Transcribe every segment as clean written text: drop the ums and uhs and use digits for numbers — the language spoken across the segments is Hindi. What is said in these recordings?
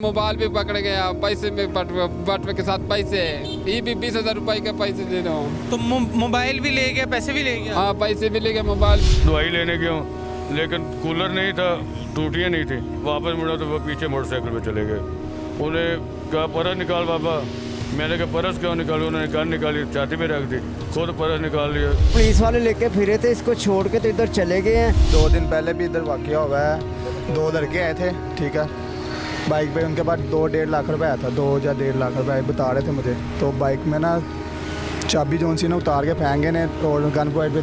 मोबाइल भी पकड़ गया, पैसे में बटवे के साथ पैसे, ये भी 20,000 रुपए के पैसे दे दो। तो मोबाइल भी ले गया, पैसे भी ले गया? हाँ, पैसे भी ले गया, मोबाइल। दवाई लेने गया हूँ, लेकिन कूलर नहीं था, टूटियाँ नहीं थी। वापस मुड़ा तो वो पीछे मोटरसाइकिल पे चले गए। उन्हें कहा परस निकाल बाबा, मैंने कहा परस क्यों निकाली? उन्होंने गन निकाली, छाती पे रख दी, खुद परस निकाल लिया। पुलिस वाले लेके फिरे थे, इसको छोड़ के तो इधर चले गए हैं। 2 दिन पहले भी इधर वाकया हुआ है। 2 लड़के आए थे, ठीक है, बाइक पे उनके पास 2-1.5 लाख रुपए आया था, 2 या 1.5 लाख रुपए बता रहे थे मुझे। तो बाइक में ना चाबी जो सी ना उतार के फेंक गए ने, और गन पॉइंट पे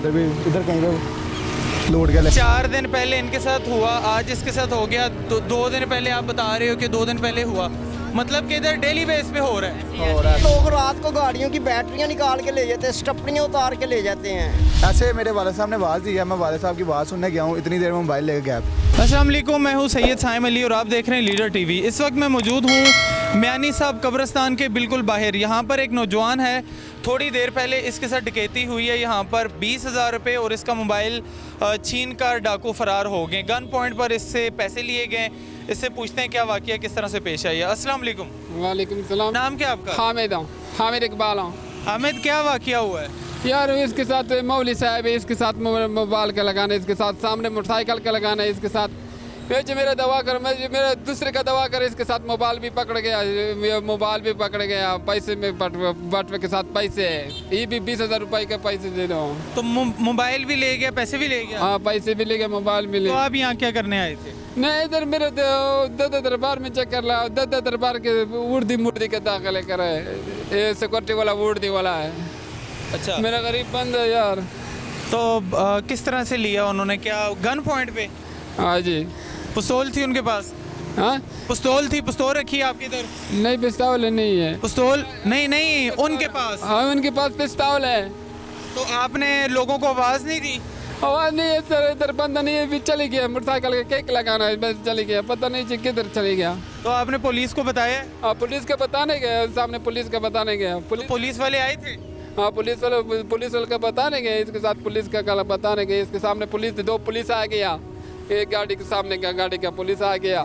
इधर कहीं पे लूट के ले। 4 दिन पहले इनके साथ हुआ, आज इसके साथ हो गया। 2 दिन पहले आप बता रहे हो कि 2 दिन पहले हुआ, मतलब कि इधर डेली बेस पे हो रहा है। लोग रात को गाड़ियों की बैटरियां निकाल के ले जाते हैं, स्टपनियां उतार के ले जाते हैं। ऐसे मेरे वाले साहब ने आवाज़ दी है, मैं वाले साहब की बात सुनने गया हूँ, इतनी देर में मोबाइल लेके गया। अस्सलाम वालेकुम, मैं हूँ सैयद साइम अली और आप देख रहे हैं लीडर टीवी। इस वक्त मैं मौजूद हूँ म्यानी साहब कब्रिस्तान के बिल्कुल बाहर। यहाँ पर एक नौजवान है, थोड़ी देर पहले इसके साथ डकैती हुई है। यहाँ पर 20,000 रुपये और इसका मोबाइल छीन कर डाकू फरार हो गए। गन पॉइंट पर इससे पैसे लिए गए। इससे पूछते हैं क्या वाकया किस तरह से पेश आई है। अस्सलाम वालेकुम। वालेकुम सलाम। नाम क्या आपका? हामिद हूँ, हामिद इकबाल हूँ। हामिद, क्या वाकया हुआ है? यार इसके साथ मौली साहब है, इसके साथ मोबाइल का लगाना, इसके साथ सामने मोटरसाइकिल का लगाना, इसके साथ मेरा दवा कर, मेरा दूसरे का दवा कर, इसके साथ मोबाइल भी पकड़ गया, मोबाइल भी पकड़ गया, पैसे में बटवे के साथ पैसे, ये भी 20,000 रुपए के पैसे दे दो। तो मोबाइल भी ले गया, पैसे भी ले गया? हाँ, पैसे भी ले गया, मोबाइल भी ले। तो आप यहाँ क्या करने आए थे? नहीं, इधर मेरे दादा दरबार में चक्कर ला, दादा दरबार के उर्दी मुर्दी के दाखिले करे, ये सिक्योरिटी वाला उर्दी वाला है। अच्छा, मेरा गरीब बंद है यार। तो किस तरह से लिया उन्होंने? क्या गन पॉइंट पे? हाँ जी। पिस्तौल थी उनके पास? हाँ, पिस्तौल थी, पिस्तौल रखी है आपके इधर? नहीं, पिस्तौल नहीं है। पिस्तौल नहीं उनके पास। हाँ, उनके पास पिस्तौल है। तो आपने लोगों को आवाज़ नहीं दी? आवाज नहीं है सर, इधर बंदा नहीं है, भी चली गया, मोटरसाइकिल का केक लगाना है, बस चली गया, पता नहीं जी किधर चली गया। तो आपने पुलिस को बताया? हाँ, पुलिस का बताने गया, सामने पुलिस का बताने गया। पुलिस वाले आए थे? हाँ, पुलिस वाले का बताने गए, इसके साथ पुलिस का कल बताने गए, इसके सामने पुलिस 2 पुलिस आ गया, एक गाड़ी के सामने का गाड़ी का पुलिस आ गया।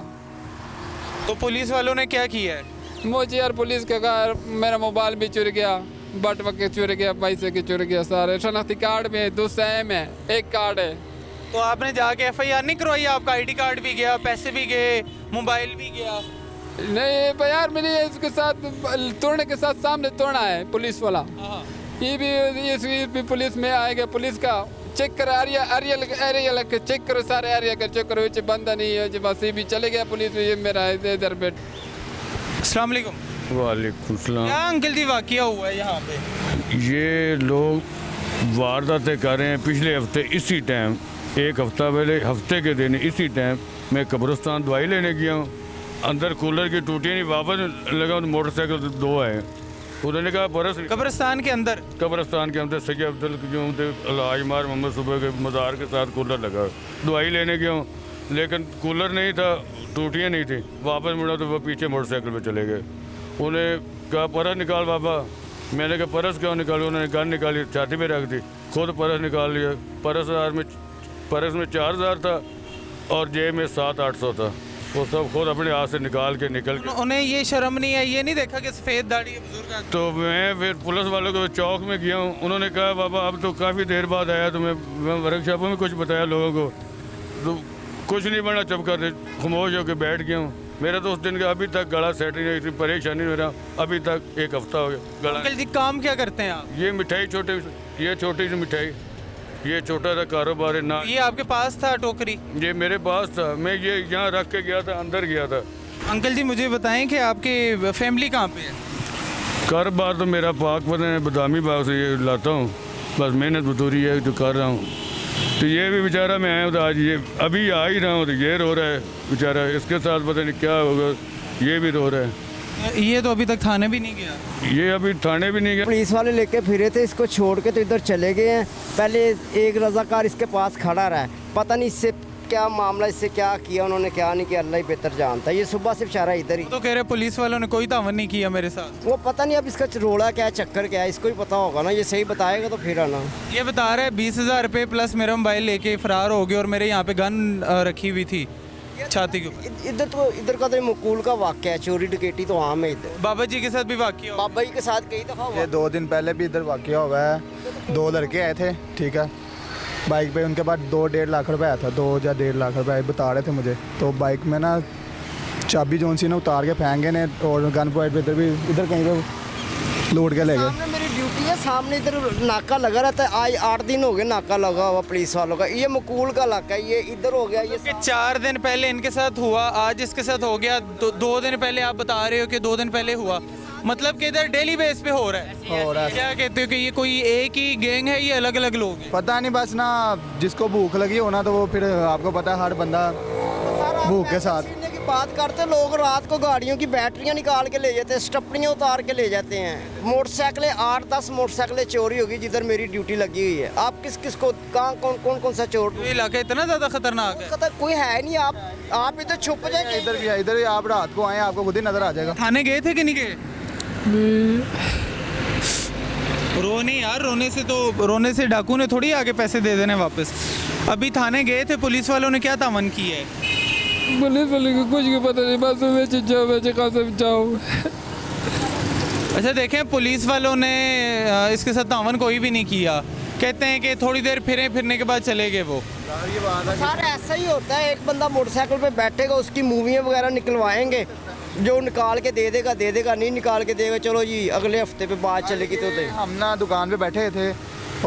तो पुलिस वालों ने क्या किया है? मुझे यार पुलिस का कहा, मेरा मोबाइल भी चुर गया, बटवा के चुर गया, पैसे के चुर गया, सारे शनाख्ती कार्ड में 2 सेम है, एक कार्ड है। तो आपने जाके FIR नहीं करवाई? आपका ID कार्ड भी गया, पैसे भी गए, मोबाइल भी गया? नहीं यार, मैंने इसके साथ तोड़ने के साथ सामने तोड़ा है पुलिस वाला। ये भी पुलिस में आएगा, पुलिस का चेक कर, एरिया चेक करो, सारे एरिया का चेक करो, ये बंदा नहीं है, जो बस ये भी चले गया पुलिस में, ये मेरा इधर बैठ। अस्सलाम वालेकुम। वालेकुम सलाम। क्या अंकल जी वाकया हुआ है यहाँ पे? ये लोग वारदातें कर रहे हैं। पिछले हफ्ते इसी टाइम, एक हफ्ता पहले, हफ्ते के दिन इसी टाइम मैं कब्रिस्तान दवाई लेने गया हूँ, अंदर कूलर की टूटियाँ नहीं, वापस लगा मोटरसाइकिल 2 आए। उन्होंने कहा बरस कब्रिस्तान के अंदर? कब्रिस्तान के अंदर सैयद अब्दुल जो आजमार मोहम्मद सुबह के मज़ार के साथ कूलर लगा। दवाई लेने गया हूँ, लेकिन कूलर नहीं था, टूटियाँ नहीं थी। वापस मुड़ा तो वो पीछे मोटरसाइकिल पे चले गए। उन्हें कहा परस निकाल बाबा, मैंने कहा परस क्यों निकाली? उन्होंने गन निकाली, छाती पे रख दी, खुद परस निकाल लिया। परस में 4,000 था और जेब में 700-800 था। वो सब खुद अपने हाथ से निकाल के उन्हें ये शर्म नहीं है, ये नहीं देखा कि सफ़ेद दाढ़ी है बुजुर्ग आदमी? तो मैं फिर पुलिस वालों के चौक में गया हूँ। उन्होंने कहा बाबा अब तो काफ़ी देर बाद आया, तो मैं वर्कशॉपों में कुछ बताया लोगों को, तो कुछ नहीं बना, चुप कर खामोश होकर बैठ गया हूँ। मेरा तो उस दिन का अभी तक गला सेट नहीं, इतनी परेशानी मेरा अभी तक 1 हफ्ता हो गया गला। अंकल जी काम क्या करते हैं आप? ये मिठाई ये छोटी सी मिठाई, ये छोटा सा कारोबार है ना। ये आपके पास था टोकरी? ये मेरे पास था, मैं ये यहाँ रख के गया था, अंदर गया था। अंकल जी मुझे बताएं कि आपके फैमिली कहाँ पे है? कारोबार तो मेरा पाक पता है, बदामी बाग से ये लाता हूँ, बस मेहनत मजदूरी है जो कर रहा हूँ। तो ये भी बेचारा मैं आया हूँ, तो आज ये अभी आ ही रहा हूँ, तो ये रो रहा है बेचारा, इसके साथ पता नहीं क्या होगा, ये भी रो रहा है। ये तो अभी तक थाने भी नहीं गया? ये अभी थाने भी नहीं गया। पुलिस वाले लेके फिरे थे, इसको छोड़ के तो इधर चले गए हैं। पहले एक रजाकार इसके पास खड़ा रहा, पता नहीं इससे क्या मामला, इससे क्या किया उन्होंने, क्या नहीं किया, अल्लाह ही बेहतर जानता है। ये सुबह से बेचारा इधर ही। तो कह रहे पुलिस वालों ने कोई तावन नहीं किया मेरे साथ? वो पता नहीं अब इसका रोड़ा क्या है, चक्कर क्या है, इसको ही पता होगा ना, ये सही बताएगा तो फिर आना। ये बता रहा है 20,000 रुपये प्लस मेरा मोबाइल लेके फ़रार हो गए और मेरे यहाँ पे गन रखी हुई थी। छाती के ऊपर। इधर का तो मकूल का वाक़या है, चोरी डकैती तो आम है इधर। बाबा जी के साथ भी वाकया हुआ। बाबा जी के साथ कई दफ़ा हुआ। ये 2 दिन पहले भी इधर वाक़या हुआ है। 2 लड़के आए थे, ठीक है, बाइक पे उनके पास 2-1.5 लाख रुपए आया था, 2 या 1.5 लाख रुपए बता रहे थे मुझे। तो बाइक में ना चाबी जो सी ने उतार के फेंक गए ने, और गन पॉइंट पे इधर कहीं पे लूट के ले गए। सामने मेरी ड्यूटी है, सामने इधर नाका लगा रहता है। आज 8 दिन हो गए नाका लगा हुआ पुलिस वालों का। ये मकूल का इलाका है, ये इधर हो गया। ये कि 4 दिन पहले इनके साथ हुआ, आज इसके साथ हो गया, 2 दिन पहले आप बता रहे हो कि 2 दिन पहले हुआ, मतलब कि इधर डेली बेस पे हो रहा है। हो रहा है। क्या कहते हो कि ये कोई एक ही गैंग है, ये अलग अलग लोग हैं? पता नहीं, बस ना जिसको भूख लगी हो ना, तो वो फिर आपको पता है हर बंदा भूख के साथ। छीनने की बात करते लोग, रात को गाड़ियों की बैटरियां निकाल के ले जाते हैं, स्टपनियां उतार के ले जाते हैं। मोटरसाइकिलें 8-10 मोटरसाइकिलें चोरी होगी जिधर मेरी ड्यूटी लगी हुई है। आप किस को कहाँ कौन सा चोर? ये इलाका इतना ज़्यादा खतरनाक है। खतर कोई है नहीं। आप इधर छुप जाए। इधर भी है, इधर भी आप रात को आए, आपको खुद ही नजर आ जाएगा। थाने गए थे कि नहीं गए? रो नहीं यार, रोने से डाकू ने थोड़ी आगे पैसे दे देने वापस। अभी थाने गए थे, पुलिस वालों ने क्या तामन की है? पुलिस वाले को कुछ भी पता नहीं, बस बेच कहाँ से जाओ। अच्छा देखें, पुलिस वालों ने इसके साथ तामन कोई भी नहीं किया। कहते हैं कि थोड़ी देर फिरने के बाद चले गए वो। सर ऐसा ही होता है, एक बंदा मोटरसाइकिल पे बैठेगा, उसकी मूवियाँ वगैरह निकलवाएंगे, जो निकाल के दे देगा, नहीं निकाल के देगा, चलो जी अगले हफ्ते पे बात चलेगी। तो हम ना दुकान पे बैठे थे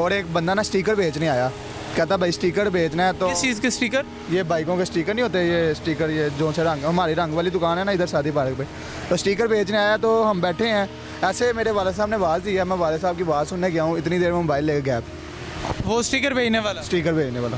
और एक बंदा ना स्टिकर बेचने आया, कहता भाई स्टिकर बेचना है। तो किस चीज़ के स्टिकर? ये बाइकों के स्टिकर नहीं होते, ये स्टिकर, ये जो से रंग, हमारी रंग वाली दुकान है ना इधर शादी पार्क पे, तो स्टिकर बेचने आया। तो हम बैठे हैं, ऐसे मेरे वाले साहब ने आवाज़ दी है, मैं वाले साहब की बात सुनने गया हूँ, इतनी देर में मोबाइल लेके गया, वो स्टिकर भेजने वाला? स्टिकर भेजने वाला।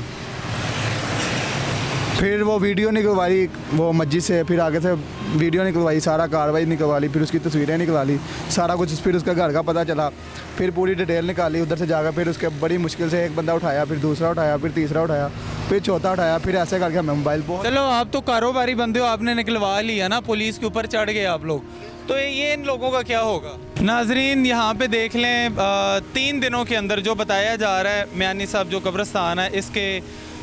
फिर वो वीडियो निकलवाई वो मस्जिद से, फिर आगे से वीडियो निकलवाई, सारा कार्रवाई निकलवा ली, फिर उसकी तस्वीरें निकला ली, सारा कुछ। फिर उसका घर का पता चला, फिर पूरी डिटेल निकाली उधर से जाकर। फिर उसके बड़ी मुश्किल से एक बंदा उठाया, फिर दूसरा उठाया, फिर तीसरा उठाया, फिर चौथा उठाया, फिर ऐसे करके हमें मोबाइल चलो आप तो कारोबारी बंदे हो, आपने निकलवा लिया ना, पुलिस के ऊपर चढ़ गए आप लोग, तो ये इन लोगों का क्या होगा? नाजरीन यहाँ पे देख लें, 3 दिनों के अंदर जो बताया जा रहा है, म्यानी साहब जो कब्रिस्तान है इसके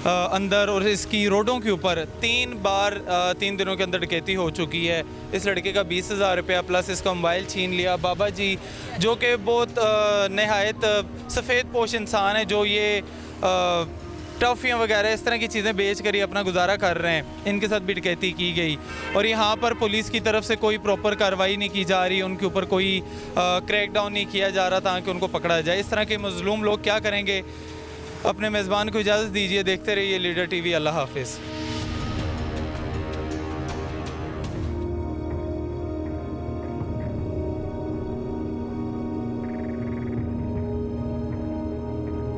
अंदर और इसकी रोडों के ऊपर 3 बार 3 दिनों के अंदर डकैती हो चुकी है। इस लड़के का 20,000 रुपया प्लस इसका मोबाइल छीन लिया। बाबा जी जो कि बहुत नहायत सफ़ेद पोश इंसान है, जो ये टॉफ़ियाँ वगैरह इस तरह की चीज़ें बेच कर ही अपना गुजारा कर रहे हैं, इनके साथ भी डकैती की गई। और यहाँ पर पुलिस की तरफ से कोई प्रॉपर कार्रवाई नहीं की जा रही, उनके ऊपर कोई क्रैकडाउन नहीं किया जा रहा ताकि उनको पकड़ा जाए। इस तरह के मज़लूम लोग क्या करेंगे? अपने मेज़बान को इजाज़त दीजिए, देखते रहिए लीडर टीवी। अल्लाह हाफिज़।